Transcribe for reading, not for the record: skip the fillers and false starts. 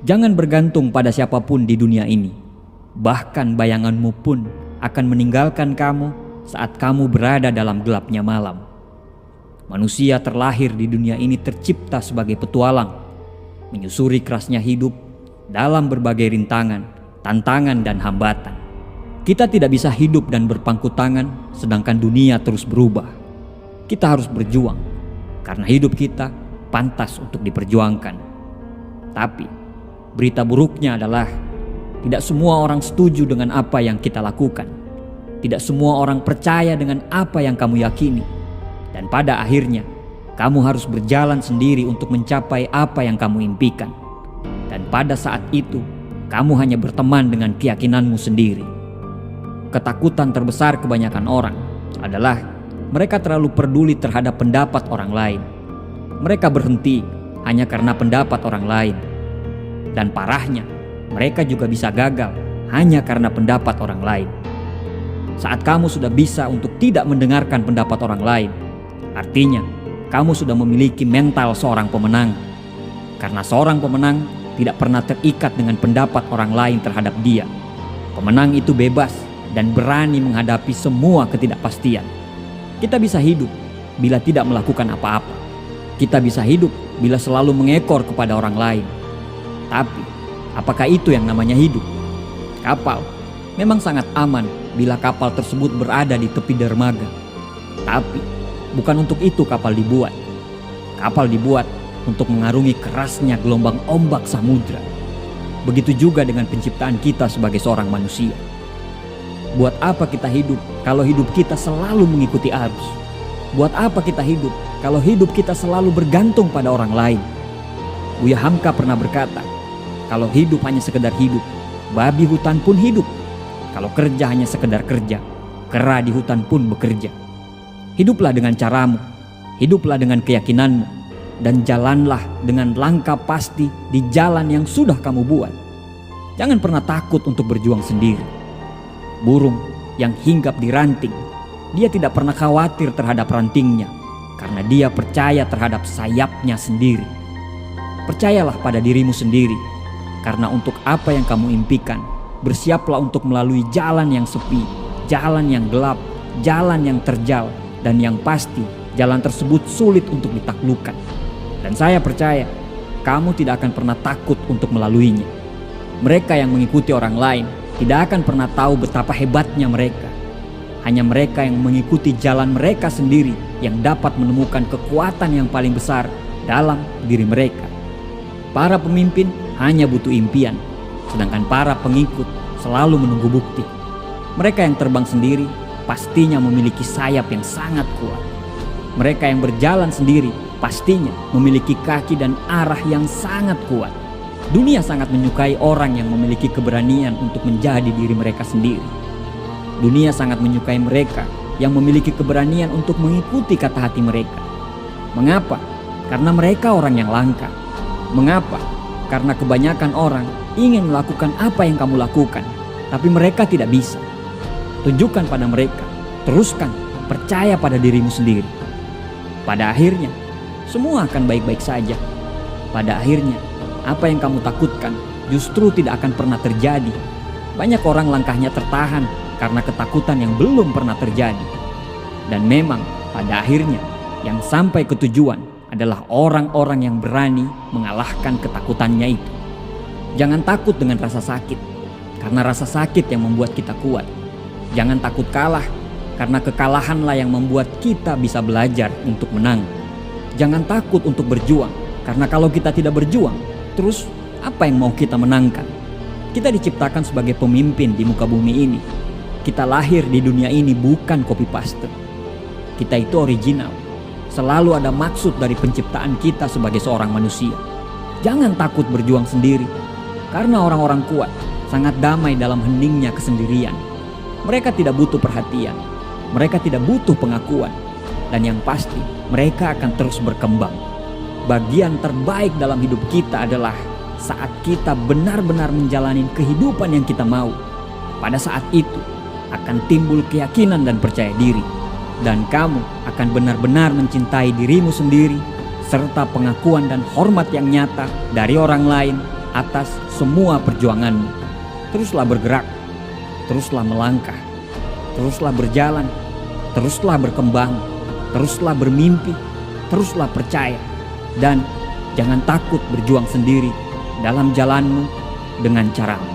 Jangan bergantung pada siapapun di dunia ini. Bahkan bayanganmu pun akan meninggalkan kamu saat kamu berada dalam gelapnya malam. Manusia terlahir di dunia ini tercipta sebagai petualang, menyusuri kerasnya hidup dalam berbagai rintangan, tantangan, dan hambatan. Kita tidak bisa hidup dan berpangku tangan sedangkan dunia terus berubah. Kita harus berjuang karena hidup kita pantas untuk diperjuangkan. Tapi berita buruknya adalah tidak semua orang setuju dengan apa yang kita lakukan. Tidak semua orang percaya dengan apa yang kamu yakini. Dan pada akhirnya, kamu harus berjalan sendiri untuk mencapai apa yang kamu impikan. Dan pada saat itu, kamu hanya berteman dengan keyakinanmu sendiri. Ketakutan terbesar kebanyakan orang adalah mereka terlalu peduli terhadap pendapat orang lain. Mereka berhenti hanya karena pendapat orang lain. Dan parahnya, mereka juga bisa gagal hanya karena pendapat orang lain. Saat kamu sudah bisa untuk tidak mendengarkan pendapat orang lain, artinya kamu sudah memiliki mental seorang pemenang. Karena seorang pemenang tidak pernah terikat dengan pendapat orang lain terhadap dia. Pemenang itu bebas dan berani menghadapi semua ketidakpastian. Kita bisa hidup bila tidak melakukan apa-apa. Kita bisa hidup bila selalu mengekor kepada orang lain. Tapi, apakah itu yang namanya hidup? Kapal memang sangat aman bila kapal tersebut berada di tepi dermaga. Tapi, bukan untuk itu kapal dibuat. Kapal dibuat untuk mengarungi kerasnya gelombang ombak samudra. Begitu juga dengan penciptaan kita sebagai seorang manusia. Buat apa kita hidup kalau hidup kita selalu mengikuti arus? Buat apa kita hidup kalau hidup kita selalu bergantung pada orang lain? Buya Hamka pernah berkata, kalau hidup hanya sekedar hidup, babi hutan pun hidup. Kalau kerja hanya sekedar kerja, kera di hutan pun bekerja. Hiduplah dengan caramu, hiduplah dengan keyakinanmu, dan jalanlah dengan langkah pasti di jalan yang sudah kamu buat. Jangan pernah takut untuk berjuang sendiri. Burung yang hinggap di ranting, dia tidak pernah khawatir terhadap rantingnya karena dia percaya terhadap sayapnya sendiri. Percayalah pada dirimu sendiri, karena untuk apa yang kamu impikan, bersiaplah untuk melalui jalan yang sepi, jalan yang gelap, jalan yang terjal, dan yang pasti jalan tersebut sulit untuk ditaklukkan. Dan saya percaya kamu tidak akan pernah takut untuk melaluinya. Mereka yang mengikuti orang lain tidak akan pernah tahu betapa hebatnya mereka. Hanya mereka yang mengikuti jalan mereka sendiri yang dapat menemukan kekuatan yang paling besar dalam diri mereka. Para pemimpin hanya butuh impian, sedangkan para pengikut selalu menunggu bukti. Mereka yang terbang sendiri pastinya memiliki sayap yang sangat kuat. Mereka yang berjalan sendiri pastinya memiliki kaki dan arah yang sangat kuat. Dunia sangat menyukai orang yang memiliki keberanian untuk menjadi diri mereka sendiri. Dunia sangat menyukai mereka yang memiliki keberanian untuk mengikuti kata hati mereka. Mengapa? Karena mereka orang yang langka. Mengapa? Karena kebanyakan orang ingin melakukan apa yang kamu lakukan, tapi mereka tidak bisa. Tunjukkan pada mereka, teruskan, percaya pada dirimu sendiri. Pada akhirnya, semua akan baik-baik saja. Pada akhirnya, apa yang kamu takutkan justru tidak akan pernah terjadi. Banyak orang langkahnya tertahan karena ketakutan yang belum pernah terjadi. Dan memang pada akhirnya yang sampai ke tujuan adalah orang-orang yang berani mengalahkan ketakutannya itu. Jangan takut dengan rasa sakit, karena rasa sakit yang membuat kita kuat. Jangan takut kalah, karena kekalahanlah yang membuat kita bisa belajar untuk menang. Jangan takut untuk berjuang, karena kalau kita tidak berjuang, terus apa yang mau kita menangkan? Kita diciptakan sebagai pemimpin di muka bumi ini. Kita lahir di dunia ini bukan copy paste. Kita itu original. Selalu ada maksud dari penciptaan kita sebagai seorang manusia. Jangan takut berjuang sendiri, karena orang-orang kuat sangat damai dalam heningnya kesendirian. Mereka tidak butuh perhatian, mereka tidak butuh pengakuan, dan yang pasti mereka akan terus berkembang. Bagian terbaik dalam hidup kita adalah saat kita benar-benar menjalani kehidupan yang kita mau. Pada saat itu akan timbul keyakinan dan percaya diri, dan kamu akan benar-benar mencintai dirimu sendiri, serta pengakuan dan hormat yang nyata dari orang lain atas semua perjuanganmu. Teruslah bergerak, teruslah melangkah, teruslah berjalan, teruslah berkembang, teruslah bermimpi, teruslah percaya, dan jangan takut berjuang sendiri dalam jalanmu dengan caramu.